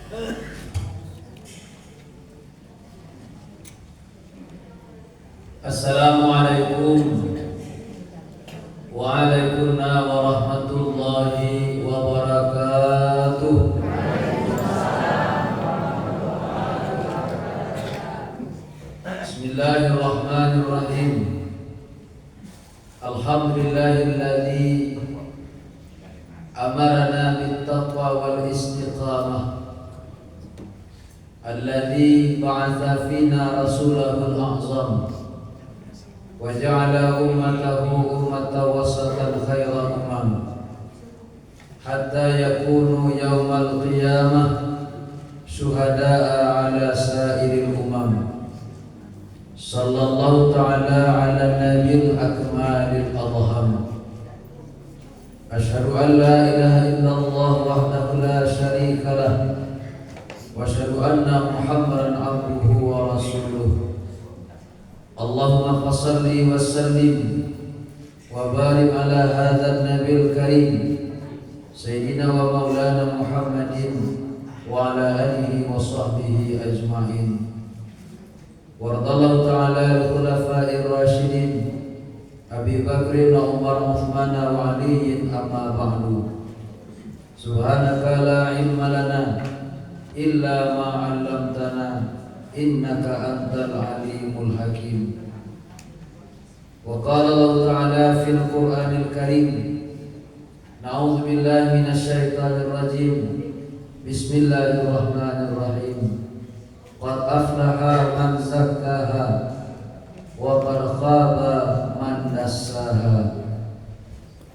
Assalamualaikum Waalaikumsalam warahmatullahi wabarakatuh. Bismillahirrahmanirrahim. Alhamdulillahilladzi amarna bittaqwa wal istiqamah, alladzi ba'atha fina rasulahul a'zam wa ja'ala ummatahu ummatan wasatan khairan hatta yakunu yaumal qiyamah syuhada'a ala sairil umam. Sallallahu ta'ala ala nabil akmalil adham. Asyhadu an la ilaha illallah wahdahu la syarika lah wa asyhadu anna Muhammadan abduhu wa rasuluh. Allahumma fassalli wa sallim wa barik ala hadzal nabil karim sayyidina wa maulana Muhammadin wa ala alihi wa sahbihi ajma'in. Waradallahu ta'ala al-khulafa'ir rasyidin Abi Bakrin wa Umar Uthman wa Aliyin amma ba'du. Subhanaka la ilma lana illa ma 'allamtana innaka antal alimul hakim. Wa qala Allah ta'ala fil Qur'anil Karim, na'udzu billahi minasy syaithanir rajim. Bismillahirrahmanirrahim. Qad aflaha man zakkaha wa qad khaba man dassaha.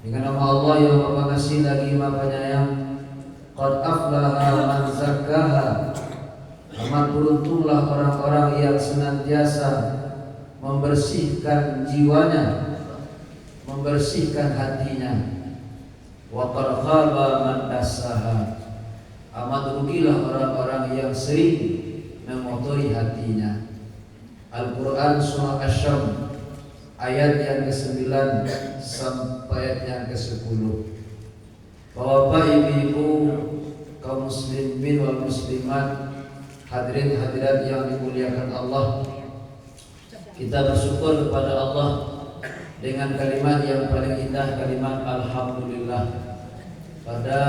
Dengan nama Allah yang Maha Pengasih lagi Maha Penyayang. Qad aflaha man zakkaha, amat beruntunglah orang-orang yang senantiasa membersihkan jiwanya, membersihkan hatinya. Wa qad khaba man dassaha, amat rugilah orang-orang yang sering mengotori hatinya. Al-Quran surah Asy-Syams ayat yang ke-9 sampai ayat yang ke-10. Bapak ibu-ibu, kaum muslimin wal muslimat, hadirin hadirat yang dimuliakan Allah, kita bersyukur kepada Allah dengan kalimat yang paling indah, kalimat alhamdulillah. Pada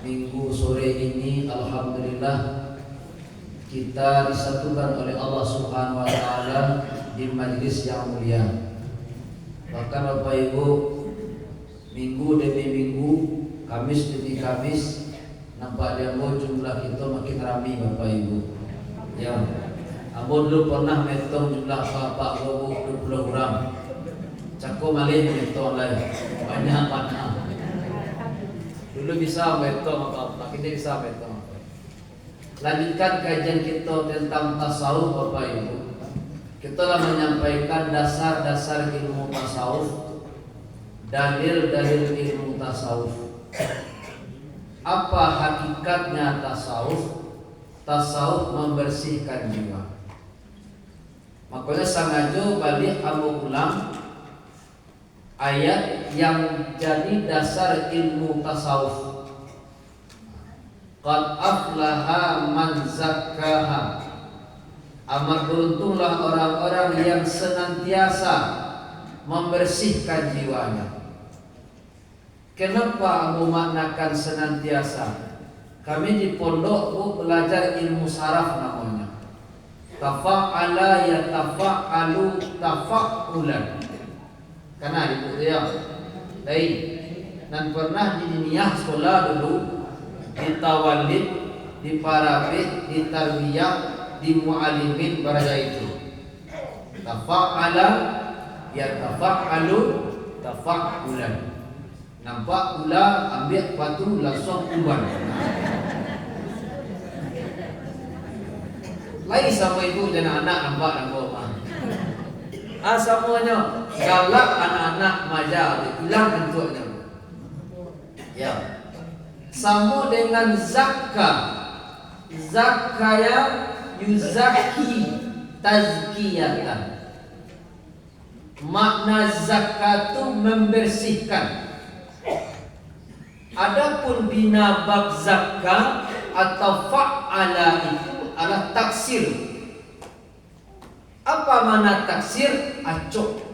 minggu sore ini alhamdulillah kita disatukan oleh Allah Subhanahu wa taala di majlis yang mulia. Bahkan Bapak Ibu, minggu demi minggu, Kamis demi Kamis, nampaknya jumlah kita makin ramai Bapak Ibu. Ya, Ambo dulu pernah metong jumlah bapak 20 orang. Cako malih metong lain, banyak mana. Dulu bisa metong apa, kini bisa metong. Lanjutkan kajian kita tentang tasawuf Bapak Ibu. Kita telah menyampaikan dasar-dasar ilmu tasawuf, dalil-dalil ilmu tasawuf. Apa hakikatnya tasawuf? Tasawuf membersihkan jiwa. Makanya sengaja balik Abu ulang ayat yang jadi dasar ilmu tasawuf. Qad aflaha man zakkaha, amat beruntunglah orang-orang yang senantiasa membersihkan jiwanya. Kenapa Abu maknakan senantiasa? Kami di pondok belajar ilmu saraf namanya. Tafa'ala yatafa'alu tafa'ulan. Karena itu ya. Baik. Dan pernah di diniyah sekolah dulu, di tawalid, di parabit, di tarbiyah, di mu'alimin berada itu. Tafa'ala yatafa'alu tafa'ulan. Nampak pula ambil batu langsung uban. Lain sama ibu dan anak nampak nampak. Semuanya galak anak-anak majar hilang bentuknya. Ya. Sama dengan zakah. Zakaya yuzaki tazkiyatan. Makna zakat itu membersihkan. Adapun bina bab zakah atau fa'ala itu adalah taksir. Apa mana taksir? Acok.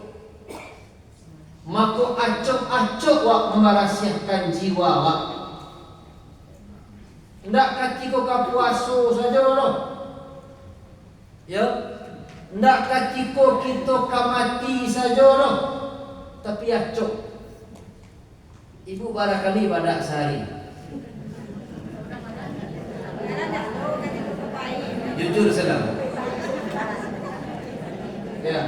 Maka acok-acok wak merahsiakan jiwa wak. Ndak kaki kau kapuaso saja loh. Ya. Ndak kaki kau kita kamati saja loh. Tapi acok. Ibu barangkali pada sehari. Jujur salam. Ya.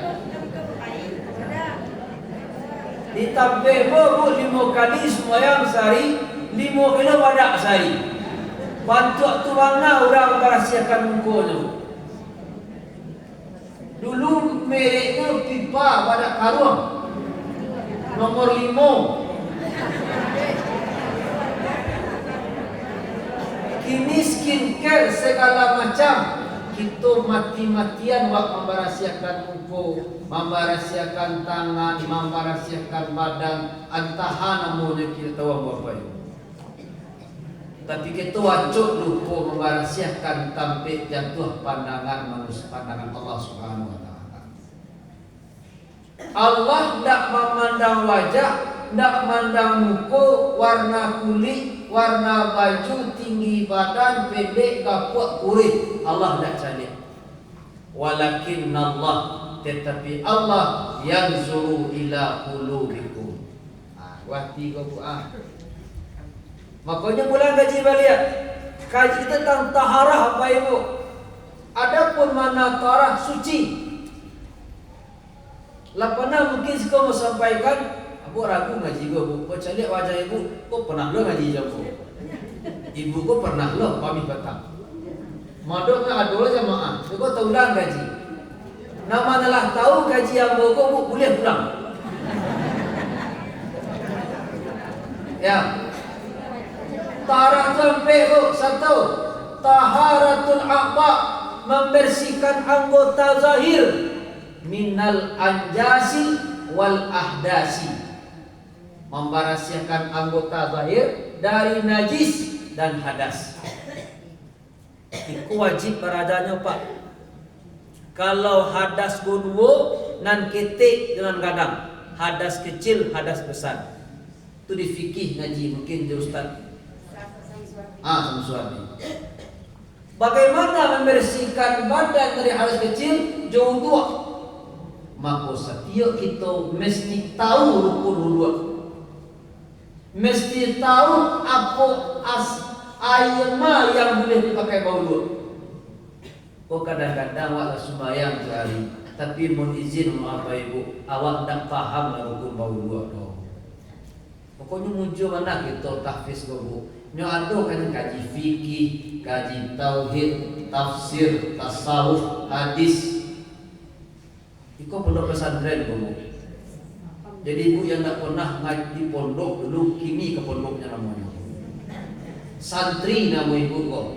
Ditambah bu 5 kali sembahyang sehari, 5 kilo pada sehari. Bantu tu mana orang merahsiakan mukanya. Dulu mereknya pipa pada karung nomor 5. Kini skincare segala macam. Kita mati-matian wak memberahsiakan muka, memberahsiakan tangan, memberahsiakan badan. Entah namanya kita tahu apa itu. Tapi kita wajib lupa memberahsiakan sampai jatuh pandangan manusia, pandangan Allah Subhanahu Wa Taala. Allah tidak memandang wajah, tidak memandang muka, warna kulit, warna baju, tinggi badan, pendek, gapuk, kurit. Allah tidak cari. Walakin Allah, tetapi Allah yanzuru ila qulubikum. Wati kau makanya bulan kaji balik. Kaji tentang taharah apa ibu? Adapun mana taharah suci. Lapana mungkin kau mau sampaikan. Aku ragu ngaji gua bu. Kau cari wajah ibu. Kau pernah lo ngaji jamu? Ibu kau pernah lo pamit petang. Madok nggak ada jamaah. Kau tahu ulang gaji. Nama adalah tahu gaji yang kau boleh pulang. Ya. Taharah sampai kau satu. Taharatul a'ba, membersihkan anggota zahir minal anjasi wal ahdasi. Membersihakan anggota zahir dari najis dan hadas. Itu wajib beradanya Pak. Kalau hadas kedua nan ketik dengan kadang. Hadas kecil, hadas besar. Itu di fikih ngaji mungkin di ustaz. Samsuati. Bagaimana membersihkan badan dari hadas kecil jauh dua? Maka setiap kita mesti tahu rukun wudhu. Mesti tahu apa ayat yang boleh dipakai wudhu. Kok kadang-kadang awak sembahyang sehari, tapi mohon izin maaf ibu, awak tak paham rukun wudhu. Pokoknya muncul mana kita tahfiz bu. Nyo ada kan kaji fikih, kaji tauhid, tafsir, tasawuf, hadis. Iko pondok pesantren bu. Jadi ibu yang tak pernah ngaji pondok dulu, kini ke pondoknya namanya. Santri nama ibu kok.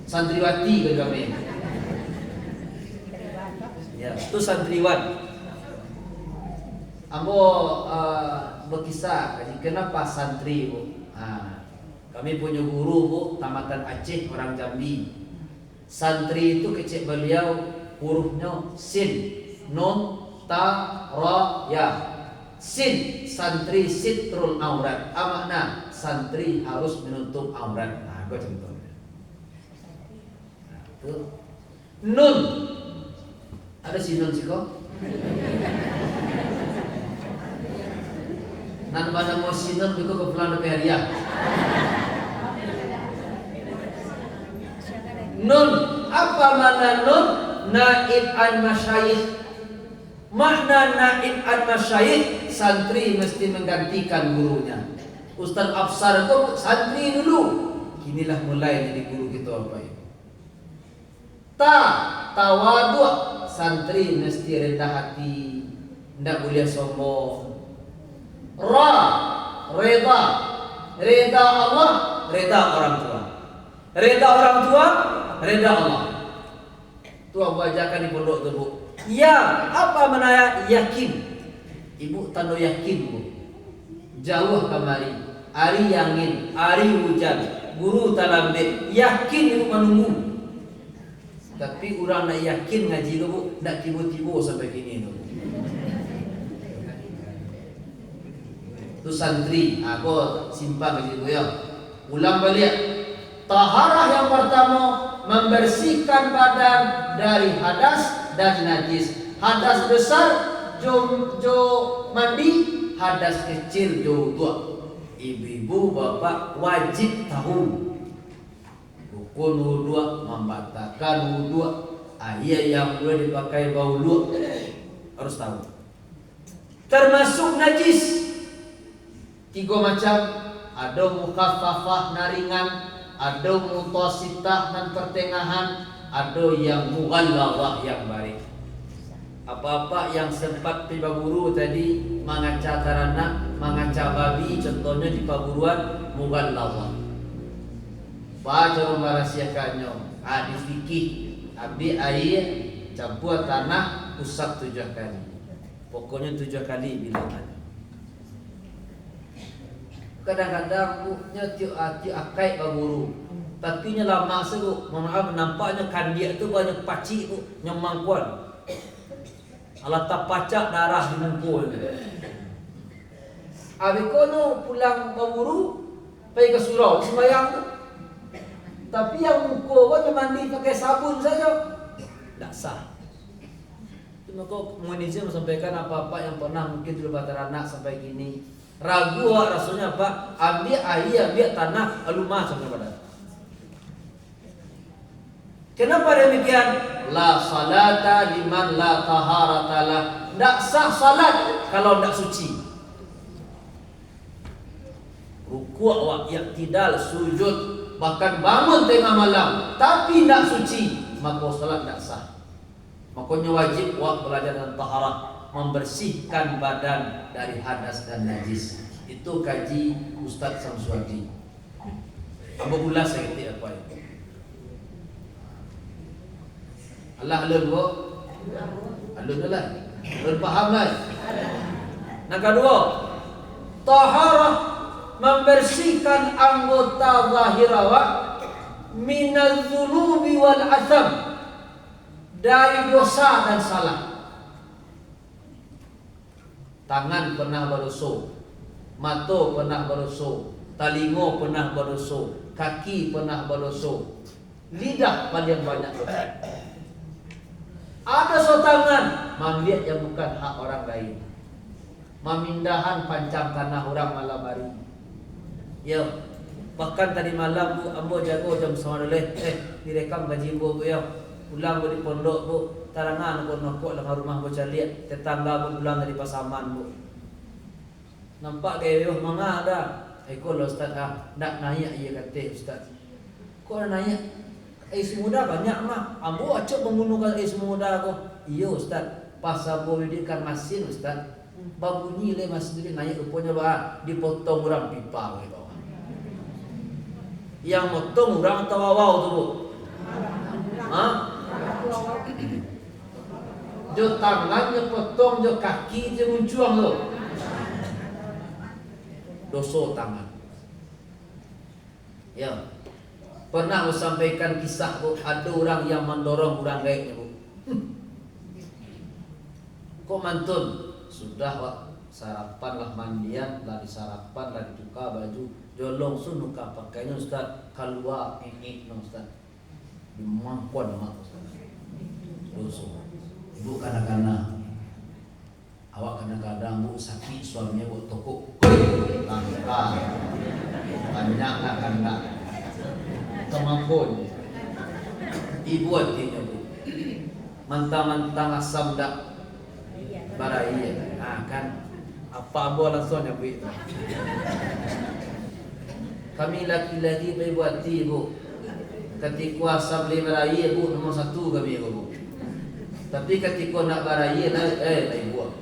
Santriwati ke kami. Ya, itu santriwan. Ambo berkisah, kenapa santri bu? Kami punya guru bu, tamatan Aceh, orang Jambi. Santri itu kecil beliau hurufnya sin, nun, ta, ra, ya. Sin, santri sitrul aurat. Makna santri harus menutup aurat. Gua contohnya. Nun, ada si nun sih kok? Nan pada mau si nun juga ke pulang ke hariah. Nun, apa makna nun? Naib an-masyayikh. Makna naib an-masyayikh, santri mesti menggantikan gurunya. Ustaz Afsar itu santri dulu. Inilah mulai jadi guru kita apa ya? Tawadu, santri mesti rendah hati, tidak boleh sombong. Reda Allah, reda orang tua. Reda orang tua, reda Allah. Itu aku ajarkan di pondok tu bu. Ya, apa menaya yakin? Ibu tanda yakin bu. Jauh kemari. ari angin, ari hujan, guru talambe, yakin itu menunggu. Tapi orang nak yakin ngaji tu, nak tiba-tiba sampai kini tu. Tu santri, aku simpan ngaji tu ya. Ulang balik. Taharah yang pertama, membersihkan badan dari hadas dan najis. Hadas besar jo mandi, hadas kecil jo tua. Ibu-ibu bapak wajib tahu rukun wudu, membatalkan wudu, ayat yang boleh dipakai bau wudu harus tahu. Termasuk najis 3 macam, ada mukhaffafah naringan, ada mutawasitah dan pertengahan, ada yang mughalladhah yang baik. Apa-apa yang sempat tiba guru tadi mengaca taranak, mengaca babi, contohnya di paburuan mughalladhah. Baca membarasiakannya, di fikih, ambil air, campur tanah, usap 7 kali. Pokoknya 7 kali bilangan. Kadang-kadang punya tiup akai baburu, tapi nya lama seru. Maaf nampaknya kandia tu banyak pacik tu nyemangkuan. Alat tak pacak darah di mungkul. Abi kono pulang baburu, pergi ke surau sembahyang tu. Tapi yang mungkul kan mandi pakai sabun saja, tak sah. Cuma kau menizam sampaikan apa-apa yang pernah mungkin terlibat anak sampai gini. Ragu rasanya apa? Ambil air, ambil tanah, lalu masuk ke badan. Kenapa demikian? La salata liman la taharata lah. Tak sah salat kalau tak suci. Rukuk wa i'tidal, sujud, bahkan bangun tengah malam tapi tak suci, maka salat tak sah. Makanya wajib belajar tentang taharah, membersihkan badan dari hadas dan najis. Itu kaji Ustaz Samsuadi. Apa pula saya kata apa itu? Allah alun bu, alun lah, alun faham lah. Yang kedua, taharah membersihkan anggota zahir awak minal dzunubi wal atham, dari dosa dan salah. Tangan pernah berdosa, mata pernah berdosa, telinga pernah berdosa, kaki pernah berdosa, lidah paling banyak dosa. Ada sotangan mambiat yang bukan hak orang lain, memindahan pancang tanah orang malam hari. Ya, bahkan tadi malam bu, ambo jago jam 9 direkam gaji bu ya. Pulang bu di pondok bu, tarangan bu nokok dalam rumah bu caliat, tetangga bu pulang dari Pasaman bu. Nampak gaya manga ada. Kau lo ustaz nak naik ia kata ustaz. Kau naik ais muda banyak mah. Ambo acok menggunakan ais muda ko. Iya ustaz, pas ambo didikan masin ustaz. Babunyi le mas sendiri naik rupanya bah dipotong orang pipa ke bawah. Yang motong orang tawawau tu bu. Jo tangannya potong, jo kaki je muncuang tu. Dosa tangan. Ya. Pernah aku sampaikan kisah bu, ada orang yang mendorong orang lainnya bu. Kok mantun? Sudah wak, sarapan lah mandian, lari sarapan, lari buka baju, jolong sunuka pakainya ustaz, keluar ini ustaz. Dimangkuan mak ustaz. Dosa. Ibu kadang-kadang awak kadang-kadang bu sakit suaminya bu tokok. Langkah. Banyak nak kanda. Kemampuan. Ibu artinya bu. Mantang-mantang asam dak baraya. Kan apa ambo langsung ya bu. Kami laki-laki ibu hati bu. Ketika asam beli baraya bu nomor 1 kami bu. Tapi ketika nak baraya ibu.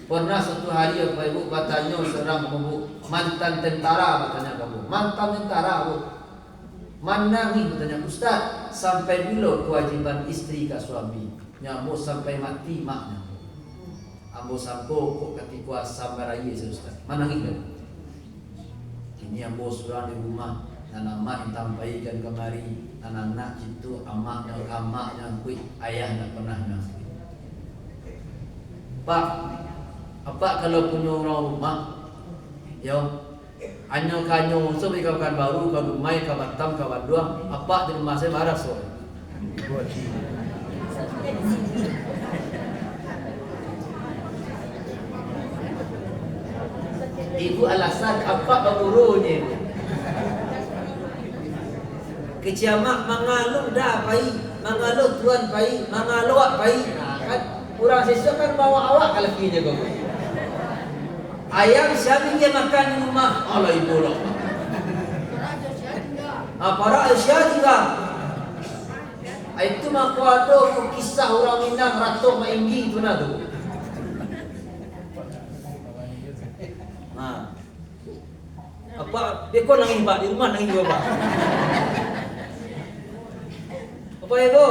Pernah satu hari apa ibu bertanya seorang ibu, mantan tentara bertanya kamu, mantan tentara bu, mana ni bertanya ustaz, sampai bila kewajiban istri ke suami? Nyamuk sampai mati maknya. Ambo sampo kok ketika asam baraya ustaz, mana ni? Ini yang bos orang di rumah, anak-anak yang tampaikan kemari, anak-anak itu amaknya kui, ayah nak pernah nyangkui. Pak, apa kalau punya orang rumah, yo, anyo kanyo, so beri kawan baru, kawan rumai, kawan tam, kawan dua, apa di rumah saya marah so. Ibu alasan apa bagurunya? Keciamak mangalu dah pai, mangalu tuan pai, mangalu awak pai. Kan kurang sesuai kan bawa awak kalau kini kau. Ayam siapa yang makan di rumah? Allah ibu loh. Para Asia juga. Itu mak ada kisah orang Minang Ratu Mainggi tu nak tu. Apa dia kau nangis pak di rumah nangis bapak. Apa itu?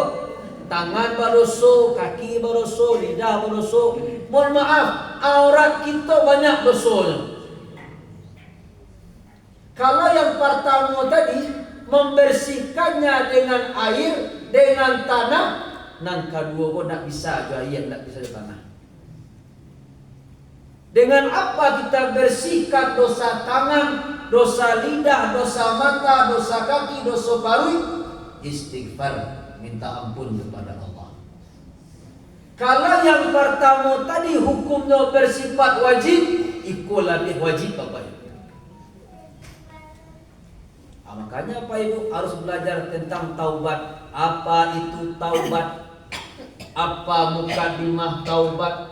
Tangan baroso, kaki baroso, lidah baroso. Mohon maaf, aurat kita banyak dosonya. Kalau yang pertama tadi membersihkannya dengan air, dengan tanah, nan kedua pun tak bisa ke air, tak bisa ke tanah. Dengan apa kita bersihkan dosa tangan, dosa lidah, dosa mata, dosa kaki, dosa paru? Istighfar, minta ampun kepada Allah. Kalau yang pertama tadi hukumnya bersifat wajib, ikut lebih wajib Bapak Ibu. Makanya Bapak Ibu harus belajar tentang taubat. Apa itu taubat? Apa mukadimah taubat?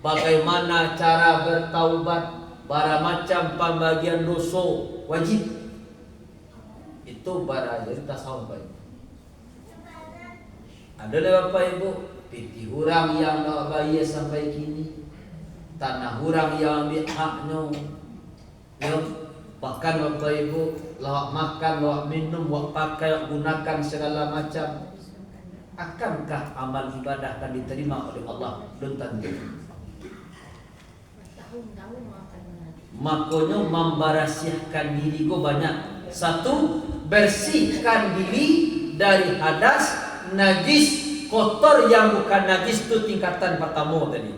Bagaimana cara bertaubat? Bara macam pembagian dosa wajib. Itu bara jadi tasawuf Bapak Ibu. Ada Bapak Ibu piti hurang yang tak bayar sampai kini, tanah hurang yang ambil haknya, ya, bahkan Bapak Ibu lawak makan, lawak minum, lawak pakai, lawak gunakan segala macam. Akankah amal ibadah akan diterima oleh Allah? Belum tentu. Makanya memberasihkan diri go banyak. Satu, bersihkan diri dari hadas, najis, kotor yang bukan najis itu tingkatan pertama tadi.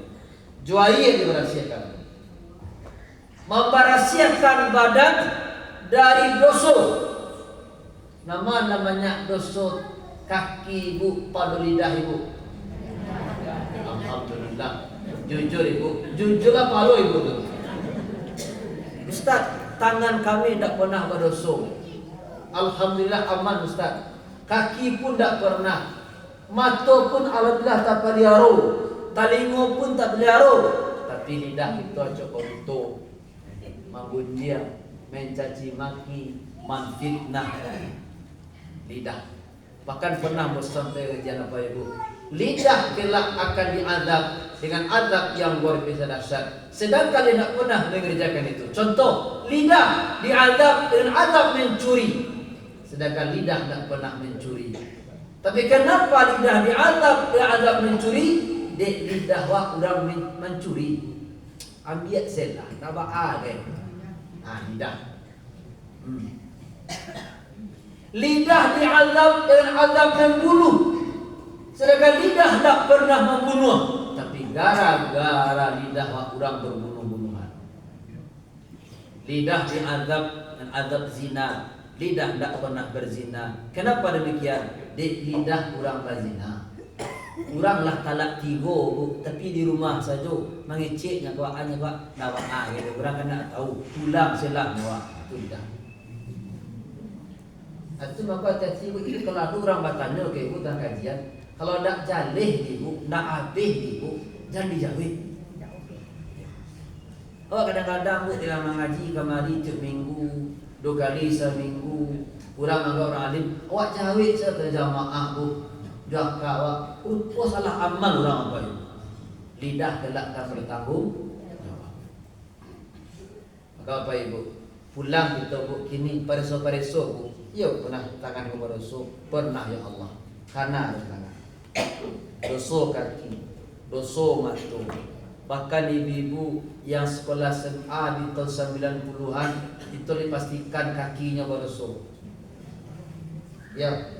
Juai yang diberasihkan. Memberasihkan badan dari dosa. Namanya dosa kaki ibu, pada lidah ibu. Alhamdulillah. Jujur ibu, jujurlah palu ibu tu. Ustaz, tangan kami tak pernah berdosa. Alhamdulillah aman Ustaz. Kaki pun tak pernah. Mata pun alhamdulillah tak pelihara. Telinga pun tak pelihara. Tapi lidah kita cukup untuk mengunjia, mencaci maki, menfitnah lidah. Bahkan pernah sampai ujian apa ibu, lidah kelak akan diazab dengan azab yang luar biasa dahsyat. Sedangkan dia tak pernah mengerjakan itu. Contoh, lidah diazab dengan azab mencuri, sedangkan lidah tak pernah mencuri. Tapi kenapa lidah diazab mencuri? Dek lidah wak orang mencuri. Ambil selah, tak ba'a kan? Lidah. Lidah diazab dengan azab membunuh, sedangkan lidah tak pernah membunuh. Tapi gara-gara lidah orang berbunuh-bunuhan. Lidah diazab dengan azab zina. Lidah tak pernah berzina. Kenapa demikian? Di lidah orang berzina. Oranglah talak 3 bu, tapi di rumah saja mengeceknya kawannya pak nawak gitu. Orang kan tak tahu tulang selang nawak itu lidah. Itu maka hati-hati ibu, itu kalau ada orang bertanya ke ibu dalam kajian, kalau nak jalih ibu, nak habis ibu, jangan dijauhi. Oh kadang-kadang bu tidak mengaji kemari tiap minggu, 2 kali seminggu, kurang anggap orang alim, awak jauhi serta jamaah bu, dah kawak, salah amal orang apa itu? Lidah kelak akan bertanggung jawab. Maka apa ibu? Pulang kita bu, kini pareso-pareso bu. Ya pernah tangan kepada dosa, pernah ya Allah. Karena harus tangan. Dosa kaki, dosa mata, Bahkan ibu-ibu yang sekolah SMA di tahun 90-an itu dipastikan kakinya berosok. Ya,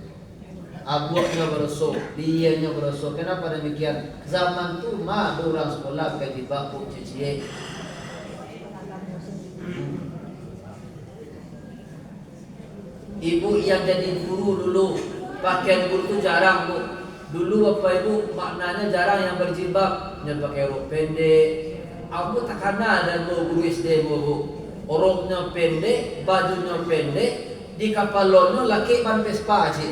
abuaknya berosok, dianya berosok. Kenapa demikian? Zaman tu ada orang sekolah pakai jilbab cuci. Ibu yang jadi guru dulu, pakaian guru tu jarang bu. Dulu Bapak Ibu maknanya jarang yang berjilbab, yang pakai rok pendek. Aku tak kenal ada guru SD bu. Roknya pendek, bajunya pendek, di kapalonnya laki ban Vespa aja.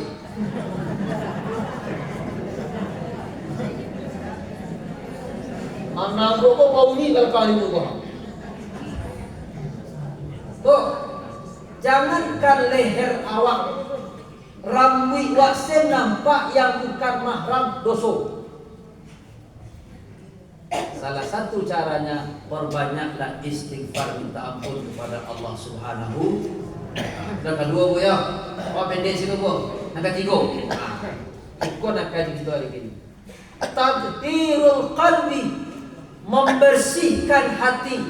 Anak bu kok bau ni kalau kali bu. Bu, jangankan leher awak, rambut waksen nampak yang bukan mahram dosa. Salah satu caranya perbanyaklah istighfar minta ampun kepada Allah Subhanahu. Dan kedua bu ya, apa pendek sini bu? Angka 3. Ikut nak kaji kita hari ini. Tadhirul qalbi, membersihkan hati,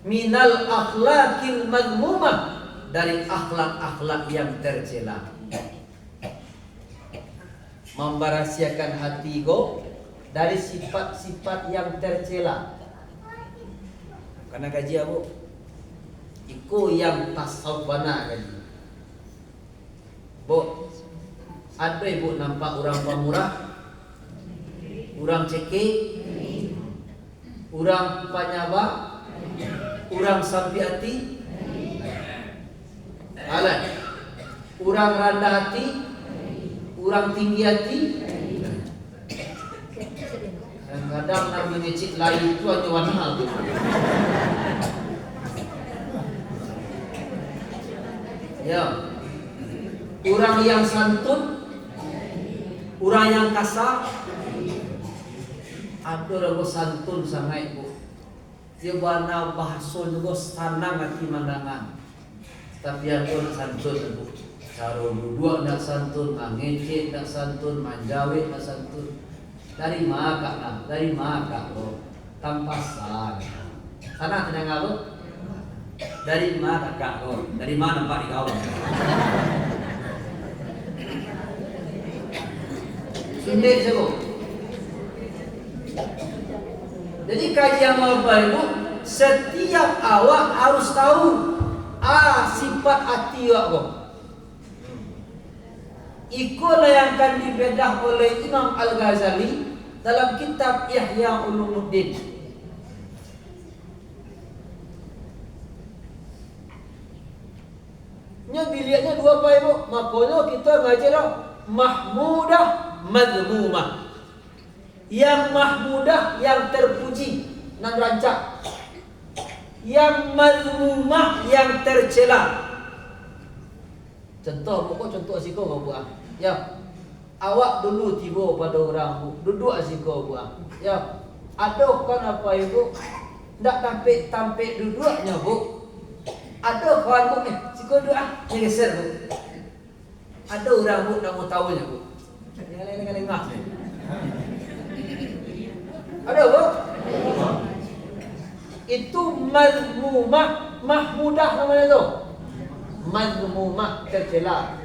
minal akhlakil madmumah, dari akhlak-akhlak yang tercela. Memberahsiakan hati go dari sifat-sifat yang tercela. Karena kaji abu iku yang tasawuf bana kaji. Bu, ada ibu nampak orang pemurah, orang cekik, orang panyaba, orang sampai hati, alat, orang rendah hati, orang tinggi hati. Kadang nak mengecik lain itu hanya warna tu. Ya, orang yang santun, orang yang kasar. Ada orang santun sangat bu. Dia warna bahasa juga sanang hati mandangan. Tapi ada santun bu. Cara duduk nak santun, mengecek nak santun, manjawet nak santun. Dari maka lah, dari maka lo tanpa sah. Sana tenang apa? Dari mana kak lo? Dari mana pak di kawan? Sundek sebo. Jadi kajian Bapak Ibu, setiap awak harus tahu sifat hati awak. Ikulah yang akan dibedah oleh Imam Al-Ghazali dalam kitab Ihya Ulumuddin. Nya dilihatnya dua Pak Ibu, makanya kita ngaji dah mahmudah, madmumah. Yang mahmudah yang terpuji nan rancak. Yang madmumah yang tercela. Contoh, pokok contoh asiko kau buat. Ya, awak dulu tiba pada orang bu, duduk asiko buat. Ya, ada kan apa ibu? Tak tampik duduknya bu. Ada kawan bu, siko duduk geser bu. Ada orang bu nak mau tahunya bu. Dengan lengah. Ada bu? Itu mazmumah, mahmudah namanya tu. Mazmumah tercela.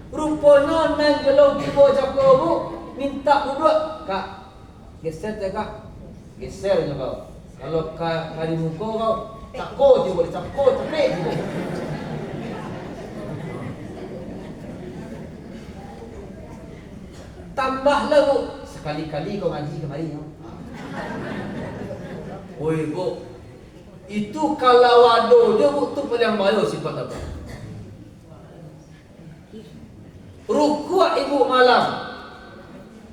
Rupanya nang kalau tiba cakap bu, minta duduk, kak. Geser tak kak? Gesernya kau. Kalau kali muka kau, cakap je boleh cakap cepet je. Tambahlah bu, sekali-kali kau ngaji kemari ya. Oi bu, itu kalau wado dia bu tu paling bayo sifat apa? Rukuk ibu malam,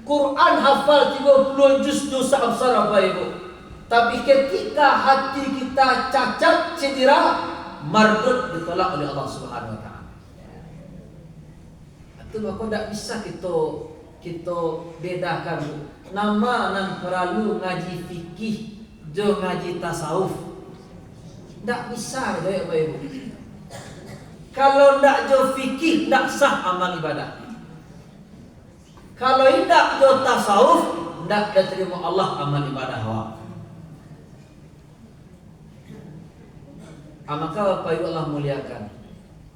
Quran hafal 30 juz dosa besar apa ibu? Tapi ketika hati kita cacat cedera, mardud ditolak oleh Allah Subhanahu Wa Taala. Itu maka tidak bisa kita bedakan bu. Nama nan perlu ngaji fikih, jo ngaji tasawuf. Tak bisa ya Bapak Ibu. Kalau tak jo fikih, tak sah amal ibadah. Kalau tidak jo tasawuf, ndak diterima Allah amal ibadah awak. Maka Bapak Ibu Allah muliakan,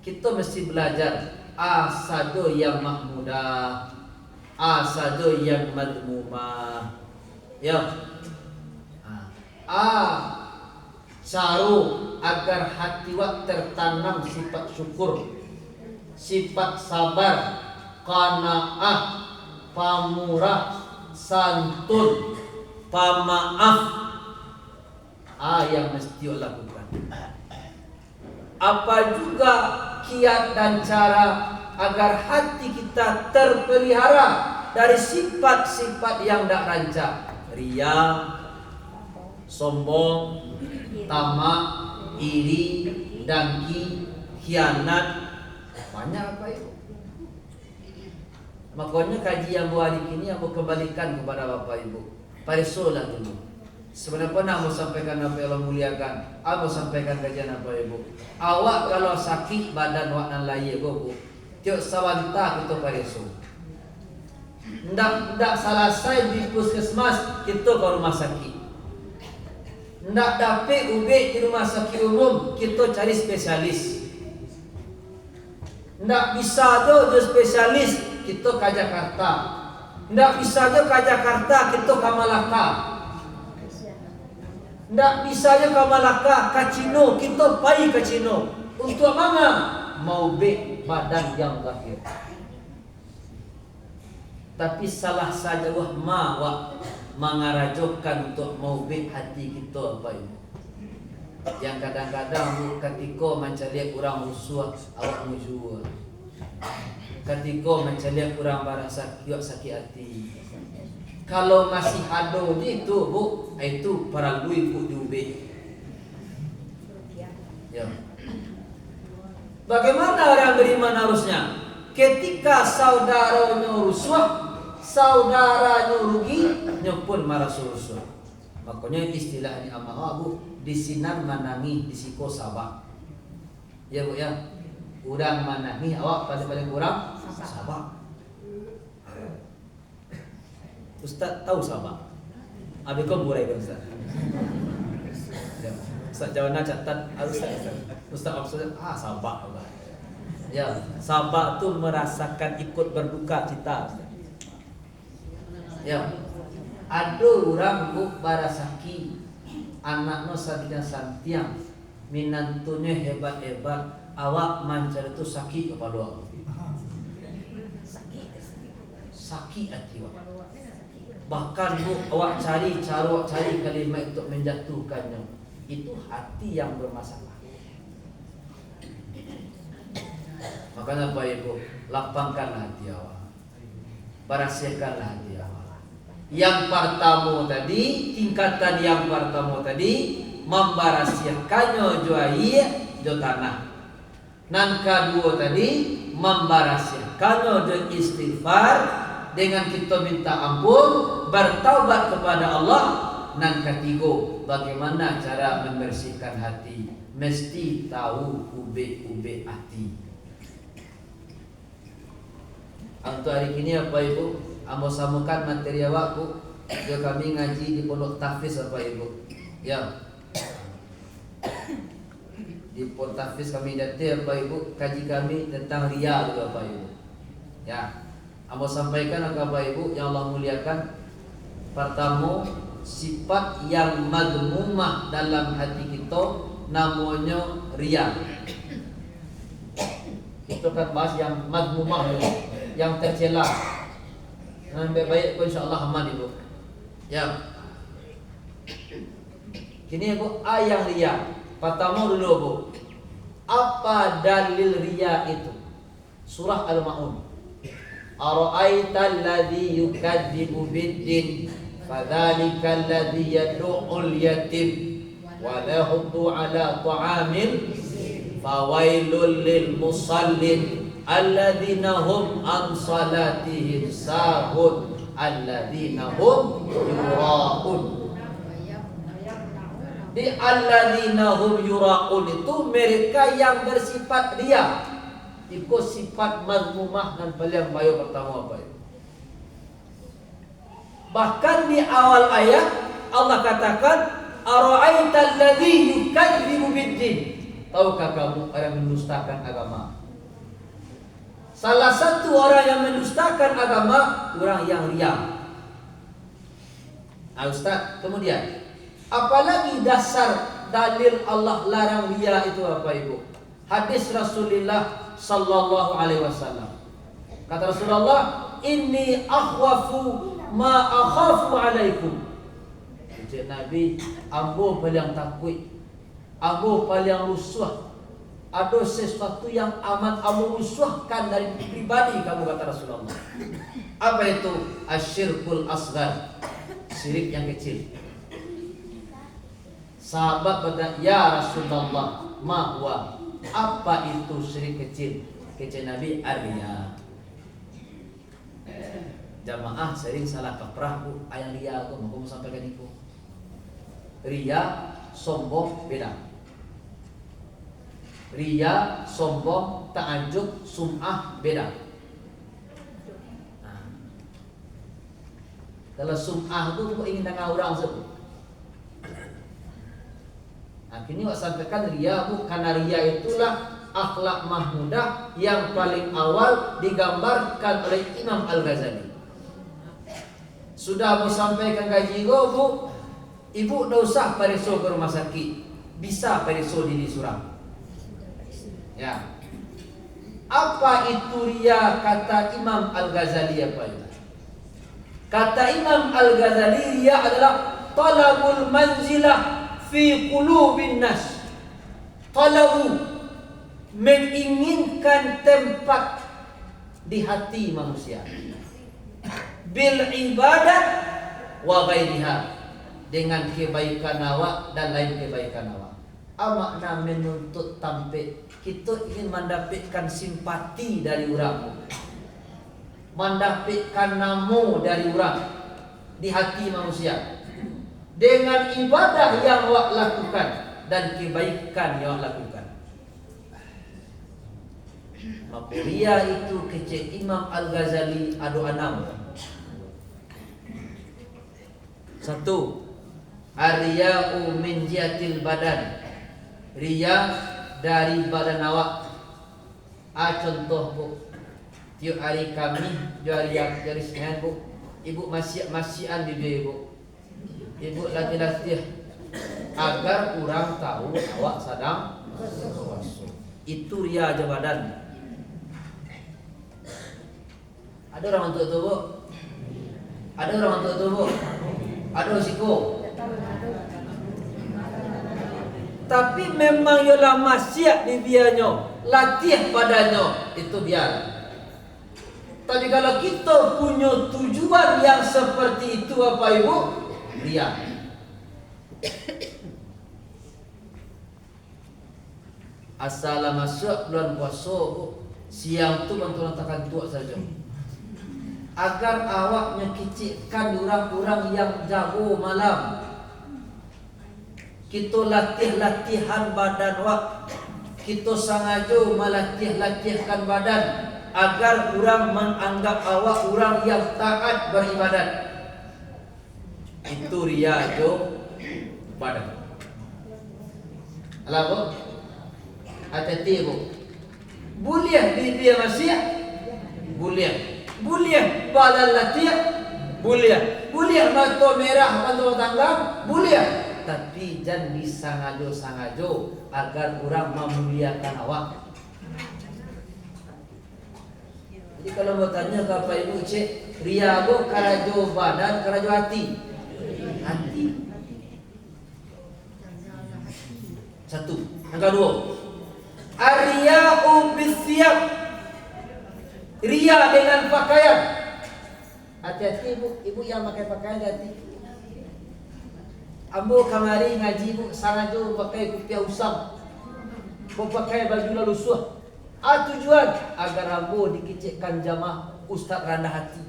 kita mesti belajar asado yang mahmudah, asado yang madmumah. Ya. Caru agar hati wak tertanam sifat syukur, sifat sabar, qanaah, pamurah, santun, pamaaf. Yang mesti lakukan. Apa juga kiat dan cara agar hati kita terpelihara dari sifat-sifat yang tidak rancak, ria, sombong, tamak, iri, dengki, khianat, banyak apa itu. Makanya kaji yang hari ini aku kembalikan kepada Bapak Ibu. Parisolah dulu. Sebenarnya nak mau sampaikan apa yang Allah muliakan, aku sampaikan kajian apa Ibu. Awak kalau sakit badan awak nan laye Bu, tiok sawanta kita pariso. Ndak selesai di puskesmas kita ke rumah sakit. Ndak dapat ubek di rumah sakit umum, kita cari spesialis. Ndak bisa do spesialis, kita ke Jakarta. Ndak bisa do ke Jakarta, kita ke Malaka. Ndak bisa do ke Malaka, ke Cino, kita pergi ke Cino. Untuk mana? Mau be badan yang lahir. Tapi salah saja wah mengarajokan untuk mau be hati kita apa ini. Yang kadang-kadang ketika mencari orang musuh awak musuh. Ketika mencari orang barang sakit hati. Kalau masih ada itu Bu, itu para lui Bu diubah. Ya. Bagaimana orang beriman harusnya? Ketika saudaranya rusuh, saudaranya rugi, nyepun marah rusuh. Makanya istilahnya amah Bu, disinan manangi disiko sabak. Ya Bu ya. Urang manangi awak paling kurang sabak. Ustaz tahu sabak? Abi kau burai kan Ustaz? Ya. Ustaz jawabannya catat Ustaz maksudnya sabak. Ya, sabak tu merasakan ikut berduka cita. Ya. Ada orang Bu barasaki anaknya sadina santiang, minantunya hebat-hebat, awak mancar itu sakit kepala awak. Sakit hati awak. Bahkan Bu awak cari kalimat untuk menjatuhkannya. Itu hati yang bermasalah. Makanya Bapak Ibu, lapangkanlah hati awak, parasiakanlah hati awak. Yang pertama tadi, tingkatan yang pertama tadi, membarasiakannya juai jo tanah. Nan kedua tadi, membarasiakannya jo istighfar dengan kita minta ampun, bertaubat kepada Allah. Nan ketiga, bagaimana cara membersihkan hati? Mesti tahu ube hati. Untuk hari ini apa Ibu, amo samukan materi awakku. Yo kami ngaji di Pondok Tahfiz apa Ibu. Ya. Di Pondok Tahfiz kami datang apa Ibu, kaji kami tentang ria juga apa Ibu. Ya. Amo sampaikan apa Ibu yang Allah muliakan. Pertama, sifat yang madmumah dalam hati kita namanya ria. Kita akan bahas yang madmumah dulu, yang tercela. Baik pun insyaAllah aman Ibu. Ya. Kini Ibu, yang ria. Pertama dulu Bu, apa dalil ria itu? Surah Al-Ma'un. Ara'aital ladzi yukadzibu biddin, fadzalikal ladzi yad'ul yatim wa la yahuddu ala ta'amil fawailul lil musallin alladzina hum an salatihim sahun alladzina hum yura'un. Di alladzina hum yura'un itu mereka yang bersifat ria. Itu sifat mazmumah dan paling baik pertama apa itu? Bahkan di awal ayat Allah katakan, ara'aital ladzi yukadzibu biddin. Tahukah kamu orang yang mendustakan agama? Salah satu orang yang mendustakan agama, orang yang riya. Ustaz, kemudian apalagi dasar dalil Allah larang riya itu apa Ibu? Hadis Rasulullah sallallahu alaihi wasallam. Kata Rasulullah, inni akhwafu ma akhafu alaikum. Jadi Nabi, ambo paling takut, ambo paling rusuh. Ada sesuatu yang amat ambo rusuhkan dari pribadi kamu, kata Rasulullah. Apa itu? Asyirkul asghar, syirik yang kecil. Sahabat berkata, ya Rasulullah, ma huwa? Apa itu syirik kecil? Kecil Nabi, ar-riya. Jamaah sering salah kaprah Bu, ayang riya aku mau sampaikan itu. Riya, sombong beda. Riya, sombong, ta'ajub, sum'ah beda. Nah, kalau sum'ah itu kok ingin dengar orang sebut. Nah, kini wak sampaikan riya Bu, karena riya itulah akhlak mahmudah yang paling awal digambarkan oleh Imam Al-Ghazali. Sudah mau sampaikan gaji Bu, Ibu tidak usah periso ke rumah sakit, bisa periso di surang. Ya. Apa itu riya kata Imam Al-Ghazali apa itu? Kata Imam Al-Ghazali, riya adalah talabul manzilah fi qulubin nas. Talabu, menginginkan tempat di hati manusia. Bil ibadat wa ghairiha, dengan kebaikan awak dan lain kebaikan awak. Makna menuntut tampil, kita ingin mendapatkan simpati dari orang, mendapatkan namo dari orang di hati manusia dengan ibadah yang awak lakukan dan kebaikan yang awak lakukan. Maka riya itu kecil Imam Al-Ghazali ada 6. Satu, ar-riya'u min jihatil badan. Riya dari badan awak. Contoh Bu, tiap hari kami jari Senin Bu, Ibu masyian di dia Ibu. Ibu latih-latih agar orang tahu awak sedang puasa. Itu riya aja badan. Ada orang untuk itu Bu? Ada orang untuk itu Bu? Ada risiko. Tapi memang ialah maksiat di biarnya, latih badannya itu biar. Tapi kalau kita punya tujuan yang seperti itu apa Ibu? Riya. Asal masuk bulan puasa Bu, siang tu bantu letakkan tuak saja. Agar awak menyekicikkan orang-orang yang jago malam. Kita latih-latihan badan awak. Kita sengaja melatih-latihkan badan agar orang menganggap awak orang yang taat beribadat. Itu riya jo badan. Alah Bu, hati-hati Bu. Boleh dia masih? Boleh. Boleh badan latih, boleh. Boleh mata merah, mata tanggang, boleh. Tapi jangan disangajo-sangajo agar orang memuliakan awak. Jadi kalau mau tanya ke Bapak Ibu cik, riya bu karajo badan, karajo hati. Hati. Satu. Yang kedua, ar-riya'u bis-siyab. Riya dengan pakaian. Hati-hati ibu yang pakai pakaian hati. Ambo kamari ngaji Bu, sangajo pakai kupiah usang. Kau pakai baju lalu suah. Tujuan agar ambo dikecekkan jamaah ustaz rendah hati.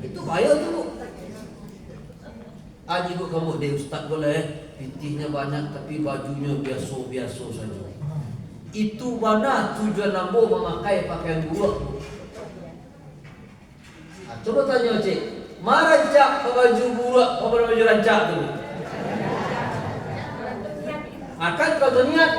Itu bahaya tu Bu. Aji Bu kamu deh ustaz boleh, pintihnya banyak tapi bajunya biasa-biasa saja. Itu mana tujuan ambo memakai pakaian buruk. Coba tanya cik, marancak baju burak, baju rancak tu. Akan kau tu niat.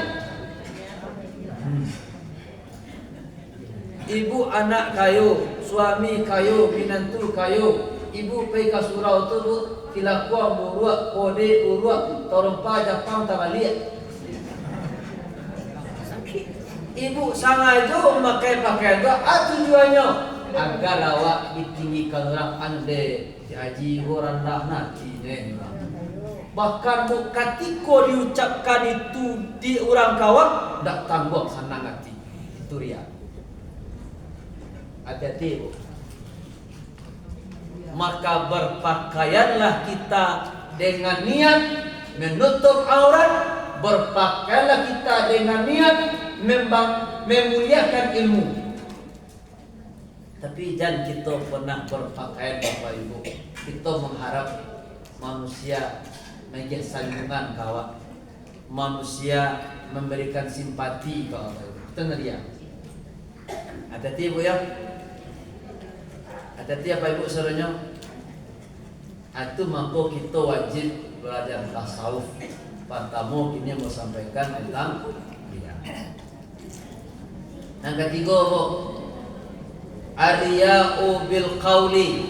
Ibu anak kayu, suami kayu, binantu kayu. Ibu pergi ke surau tu bu, tilakwa muruak, kode uruak, torompa Jepang tabalik. Ibu sangajo memakai pakaian tu, tujuannya agar awak ditinggikan orang ande, haji orang dah nanti ni. Bahkan ketika diucapkan itu di orang kawak, tak tangguh senang hati. Itu ria. Hati-hati bu. Maka berpakaianlah kita dengan niat menutup aurat, berpakaianlah kita dengan niat memuliakan ilmu. Tapi jangan kita pernah berpakaian Bapak Ibu, kita mengharap manusia menjadi sambungan kawan, manusia memberikan simpati kawan. Itu dia. Hati-hati Ibu ya. Hati-hati apa Ibu serunya. Itu maka kita wajib belajar tasawuf. Pertama ini mau sampaikan tentang dia. Yang ketiga Bu, Ar-riya'u bil qawli.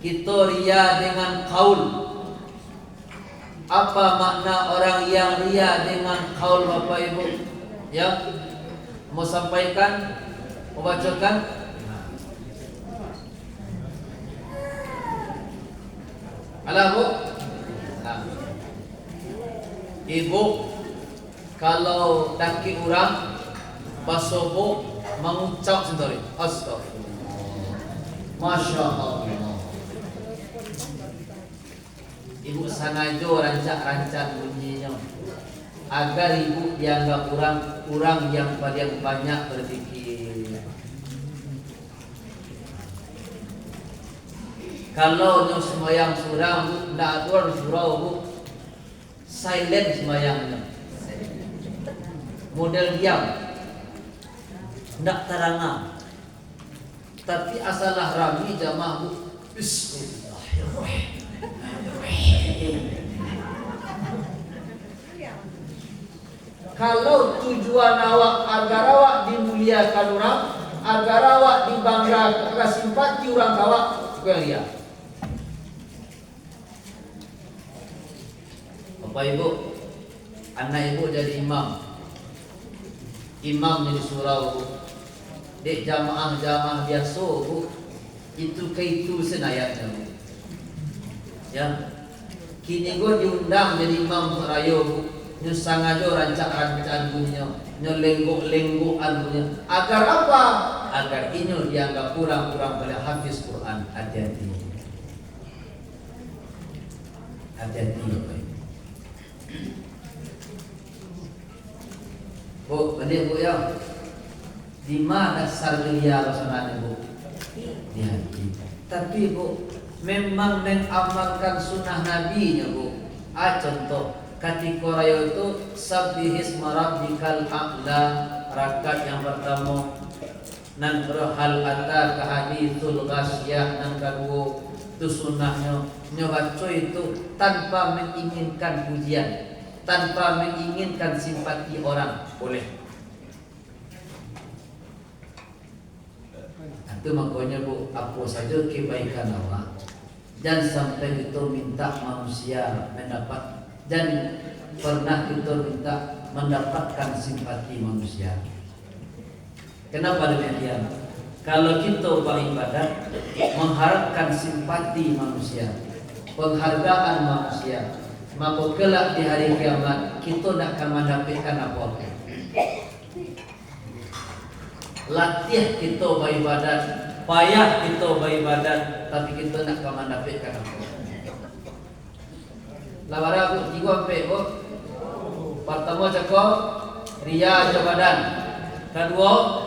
Kita ria dengan qaul. Apa makna orang yang ria dengan qaul Bapak Ibu? Ya, mau sampaikan, mau bacakan. Alah Bu. Nah. Ibu kalau daki orang basobo mengucap sendiri astagfirullah, masya Allah. Ibu sengaja rancak-rancak bunyinya agar ibu dianggap orang yang paling banyak berfikir. Kalau nyo semayang surau bu, ndak atur surau bu, silent semayangnya, model diam, ndak terangah. Tapi asalah rami jamaah bu, Bismillahirrahmanirrahim. Kalau tujuan awak agar awak dimuliakan orang, agar awak dibanggakan, agar simpati orang awak, kalian. Bapak Ibu, anak ibu jadi imam jadi surau bu. Dek jamaah biasa bu, itu ke itu senayatnya bu. Ya, kini gue diundang jadi imam raya bu. Nyo sangajo rancak-rancak bunyinya, nyo lenggok-lenggokan bunyinya. Agar apa? Agar inyo dianggap kurang-kurang pada hafiz Quran. Hati-hati. Hati-hati Bapak Ibu. Bu, benih bu ya. Di mana dasar dia sebenarnya bu? Di hati. Tapi bu, memang mengamalkan sunnah Nabi-nya bu. Contoh, ketika raya itu sabbihisma rabbikal a'la, rakaat yang pertama. Nan hal ataka haditsul ghasyiyah, nan kedua itu sunnahnya. Nyobaco itu tanpa menginginkan pujian, tanpa menginginkan simpati orang, boleh. Itu makanya bu, apa saja kebaikan Allah, jangan sampai kita minta manusia mendapat, dan pernah kita minta mendapatkan simpati manusia. Kenapa demikian? Kalau kita beribadah mengharapkan simpati manusia, penghargaan manusia, maka kelak di hari kiamat kita tidak akan mendapatkan apa-apa. Latih kita beribadat, payah kita beribadat, tapi kita tidak akan mendapatkan apa-apa. Lawara aku 3 sampai bu. Pertama cakap ria aja badan, kedua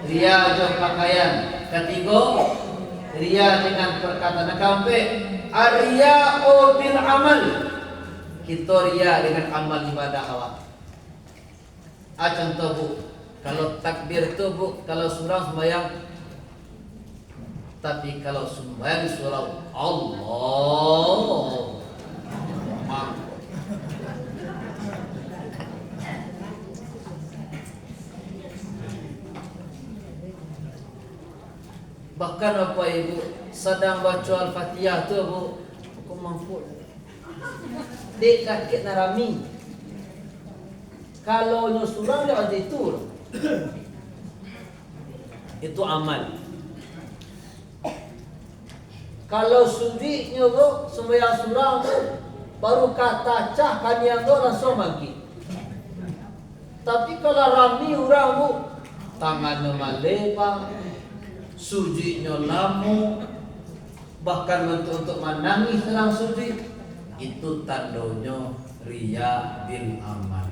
ria aja pakaian, ketiga ria dengan perkataan kampe. Ar-riya'u bil amal, kita ria dengan amal ibadah awak. Contoh bu, kalau takbir itu bu, kalau surau sembahyang Tapi kalau sembahyang surau Allah bahkan apa ibu sedang baca Al-Fatihah tu bu aku mampu dek kakek narami kalau surau dia ada itu amal. Kalau sudiknya bu sembahyang surau baru kata cah kanian tu langsung magi. Tapi kalau rami orang bu tangannya malepa, sujinya lamu, bahkan untuk menangis dalam sujud, itu tandanya riya bil amal.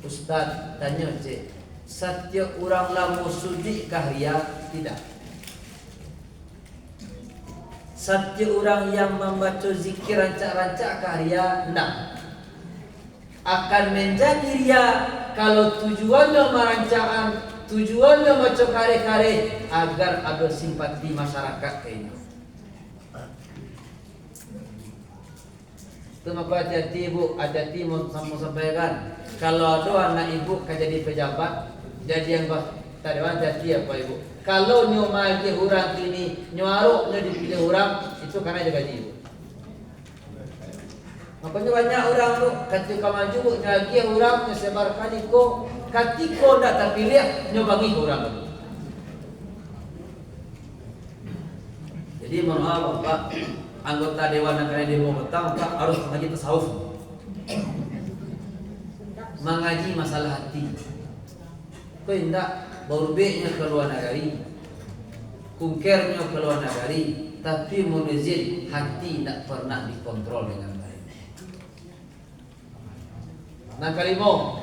Ustaz tanya cik, setiap orang lamu sujud kah riya? Tidak. Setiap orang yang membaca zikir rancak-rancak kah riya? Tidak. Akan menjadi riya kalau tujuannya merancaan, tujuannya baca kare-kare agar ada simpati masyarakat kayaknya. Itu maka hati-hati ibu, hati-hati mau sampaikan. Kalau ada anak ibu kan jadi pejabat, jadi yang tadi hati-hati apa ibu. Kalau nyo magi orang kini nyo nyo dipilih orang itu karena jaga ibu. Makanya banyak orang tu ketika maju nyo lagi orang nyo sebarkan iko, ketika ndak terpilih nyo bagi orang. Jadi mohon maaf Pak, anggota dewan negara demo petang Pak harus mengaji tasawuf. Mengaji masalah hati. Kau hendak baru be-nya ke luar negeri, kungkernya ke luar negeri, tapi munizin hati tidak pernah dikontrol dengan baik. Nah kalimo,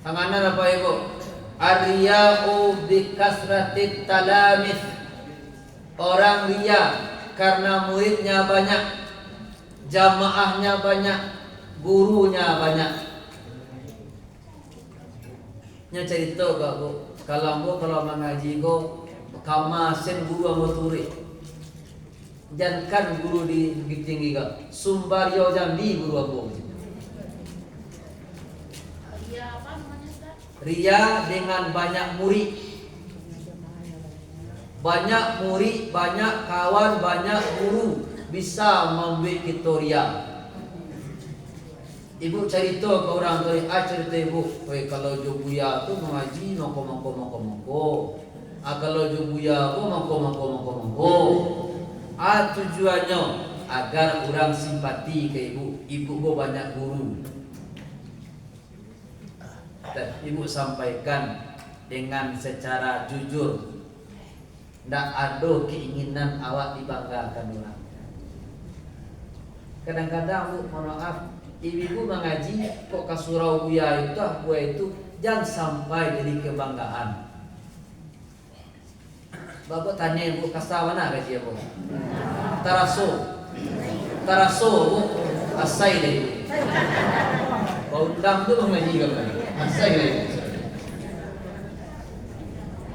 tanganan apa ibu? Ar-riya'u bi kasratit talamis. Orang riya karena muridnya banyak, jamaahnya banyak, gurunya banyak. Nya cerita kak bu, kalau mengaji go kamasen guru ambo turi, jangan guru di Bukit Tinggi kak, Sumbaryo Jambi guru ambo. Ria apa namanya Ustaz? Ria dengan banyak murid, banyak kawan, banyak guru bisa membuat kita ria. Ibu cerita ke orang tu, cerita ibu, kalau Jobuya tu mengaji moko. Kalau Jobuya tu moko. Tujuannya agar orang simpati ke ibu. Ibu go banyak guru. Dan ibu sampaikan dengan secara jujur. Tidak ada keinginan awak dibanggakan orang. Kadang-kadang bu, mohon maaf, ibu mengaji kok ke surau buya itu jangan sampai jadi kebanggaan. Bapak tanya ibu kasta mana gaji ibu? Taraso bu asai deh. Kau undang tu mengaji kan? Asai deh.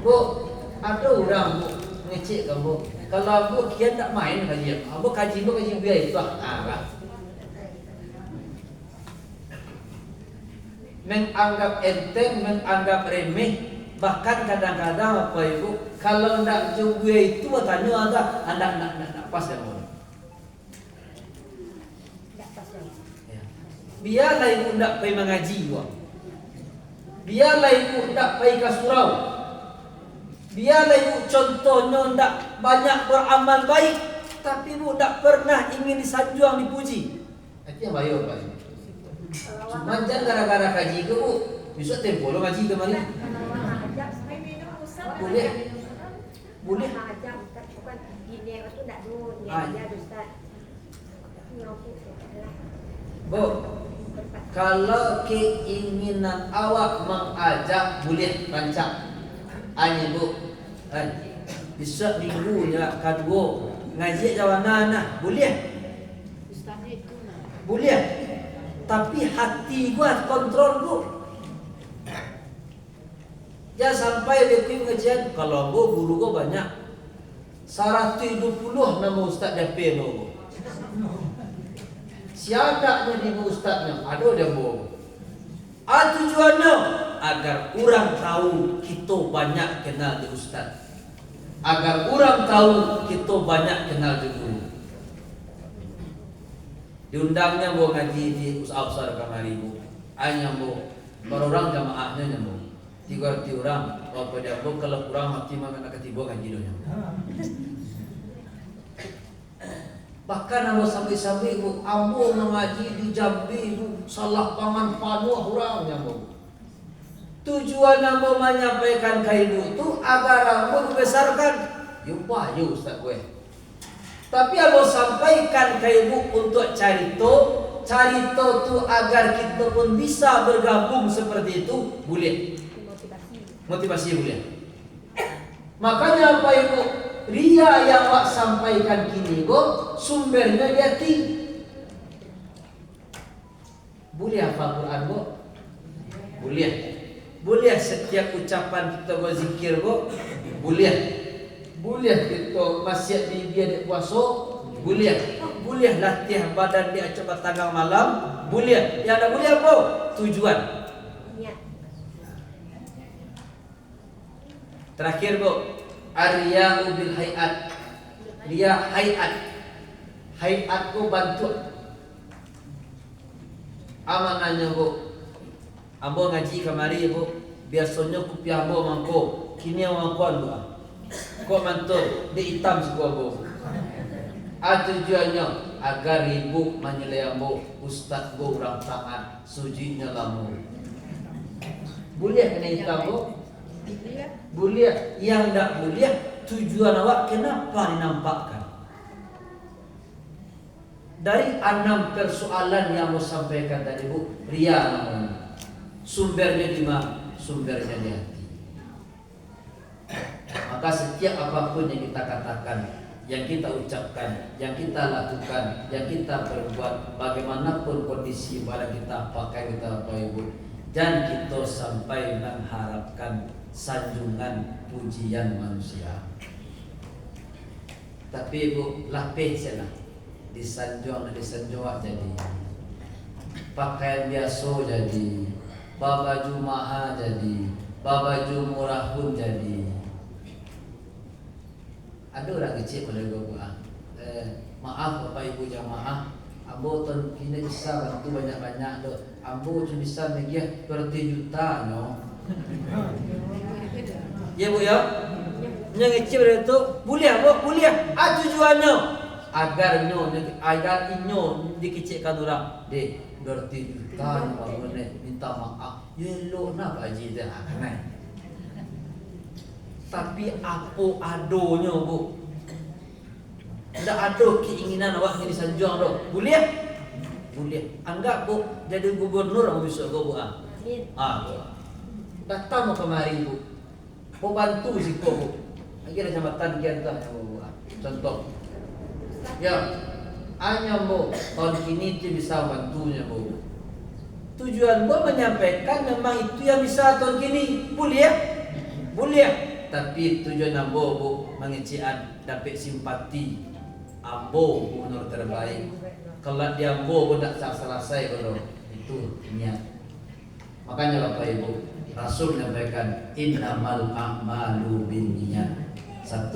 Bu ada orang bu ngecek kamu. Kalau bu kian tak main kaji, bu kaji buya itu menganggap enteng, menganggap remeh, bahkan kadang-kadang apa ibu kalau ndak coba itu tanya anda ndak pas kan bu? Biarlah ibu ndak pergi mengaji bu, biarlah ibu ndak pergi ke surau, biarlah ibu contohnya ndak banyak beramal baik, tapi ibu ndak pernah ingin disanjung dipuji. Itu yang bayar pak. Cuma jangan gara-gara kaji ke bu, bisa tempo lo ngaji kemarin. Boleh. Bu, kalau keinginan awak mengajak boleh rancang. Hanya bu, bisa minggunya kedua ngaji jawanan boleh. Boleh. Tapi hati gua kontrol bu. Jangan sampai betul pengajian kalau guru gua banyak 120 nama ustaz dia pelo. Siapa ni ustaznya? Ada dia bohong. Tujuannya agar orang tahu kita banyak kenal di ustaz. Agar orang tahu kita banyak kenal di guru. Diundangnya mau ngaji di usaha-usaha kamari bu. Hanya bu, baru orang jamaahnya bu. 3 orang, apa dia bu kalau kurang mati mana nak ketiba ngaji donya. Bahkan amo sampai-sampai bu, amo mengaji di Jambi bu, salah pangan panuh orangnya bu. Tujuan amo menyampaikan ke ibu tu agar amo membesarkan. Yupa yo ustaz gue. Tapi amo sampaikan ke ibu untuk carito tu agar kita pun bisa bergabung seperti itu, boleh. Motivasi boleh. Makanya apa ibu? Ria yang awak sampaikan kini kok sumbernya di hati. Boleh hafal Quran kok? Boleh. Boleh setiap ucapan kita berzikir kok? Boleh. Boleh kita maksiat di dia di puasa? Boleh. Boleh latih badan dia coba tanggal malam? Boleh. Yang ada boleh apa? Tujuan. Terakhir bu, Ar-riya'u bil hayat. Dia hayat. Hayat ku bantu. Amanannya bu. Ambo ngaji kamari bu. Biasanya ku pi ambo mangko. Kini mangkon bu. Kok mantul di hitam semua bu. Tujuannya agar ibu menyelai ambo ustaz bu orang taat sujinya lamu. Boleh kena hitam bu? Boleh. Yang tak boleh tujuan awak kenapa dinampakkan? Dari 6 persoalan yang mau sampaikan tadi bu, ria namanya. Sumbernya di mana? Sumbernya di hati. Maka setiap apapun yang kita katakan, yang kita ucapkan, yang kita lakukan, yang kita perbuat, bagaimanapun kondisi pada kita pakai kita apa ibu, dan kita sampai mengharapkan sanjungan pujian manusia. Tapi ibu lapih saja disanjung jadi pakaian biasa jadi baju mahal jadi baju murah pun jadi. Ada orang kecil pada gua maaf bapak ibu jamaah, ambo tahun kini bisa bantu banyak-banyak tu. Ambo cuma bisa megia 20 juta no. Ya bu ya. Yang kecil itu boleh bu, boleh. Tujuannya agar inyo dikecilkan orang. Dek 20 juta bangun minta maaf. Yelo nak haji dah kan. Tapi apa adonya bu? Tak ada keinginan awak jadi sanjung tu. Boleh? Boleh. Anggap bu jadi gubernur kamu besok bu datang mau kemari bu. Mau bantu si bu. Akhirnya jambatan kian tak bu. Contoh. Ya. Hanya bu tahun ini dia bisa bantunya bu. Tujuan bu menyampaikan memang itu yang bisa tahun kini. Boleh? Boleh. Tapi tujuan ambo bu mengecian dapat simpati. Ambo gubernur terbaik. Kalau dia ambo pun tak selesai kalau itu niat. Makanya Bapak Ibu, Rasul menyampaikan innamal a'malu binniyat. 1.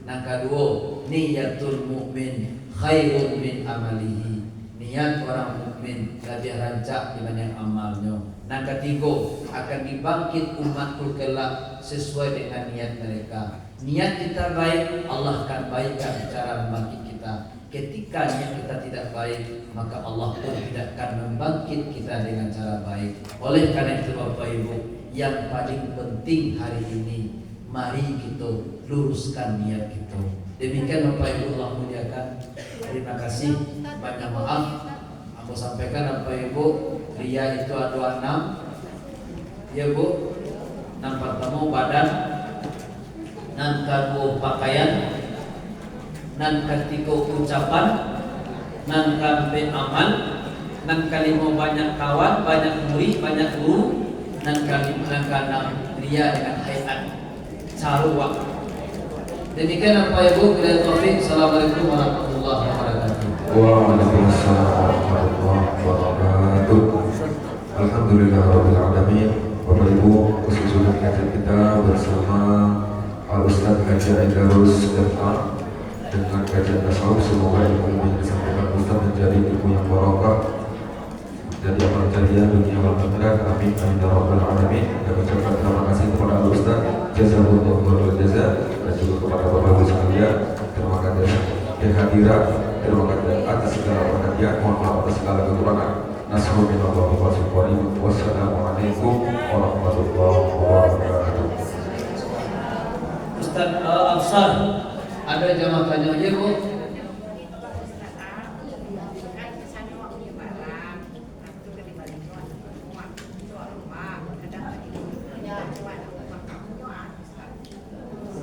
Yang kedua, niyatul mukmin khairun min amalihi. Niat orang mukmin lebih rancak dibanding amalnya. Yang ketiga, akan dibangkit umatku kelak sesuai dengan niat mereka. Niat kita baik, Allah akan baikkan cara membangkit kita. Ketika niat kita tidak baik, maka Allah pun tidak akan membangkit kita dengan cara baik. Oleh karena itu Bapak Ibu, yang paling penting hari ini, mari kita luruskan niat kita. Demikian Bapak Ibu Allah muliakan. Terima kasih. Banyak maaf aku sampaikan Bapak Ibu, ria itu ada 6. Ya Bu. Yang pertama badan, yang kedua pakaian, yang ketiga ucapan, yang keempat amal, yang kelima banyak kawan, banyak murid, banyak guru, yang keenam ria dengan hayat carua. Demikian apa ya Bu, bila taufik. Assalamualaikum warahmatullahi wabarakatuh. Waalaikumsalam warahmatullahi wabarakatuh. Alhamdulillahirabbil alamin. Bapak Ibu, khususnya kajian kita bersama Al Ustaz Haji Aidarus Daftar dengan kajian tasawuf. Semoga ilmu yang disampaikan Ustaz menjadi ilmu yang barokah jadi amal jariah dunia wal akhirat. Amin amin ya rabbal alamin. Dan ucapkan terima kasih kepada Al Ustaz, jazakumullahu khairal jazaa, dan juga kepada Bapak Ibu sekalian. Terima kasih kehadiran, terima kasih atas segala perhatian, mohon maaf atas segala kekurangan. Nasrulillah wa barakatuh. Wassalamualaikum warahmatullahi wabarakatuh. Ustaz Afsar, ada jamaah tanya aja Bu.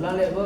Ulang Bu.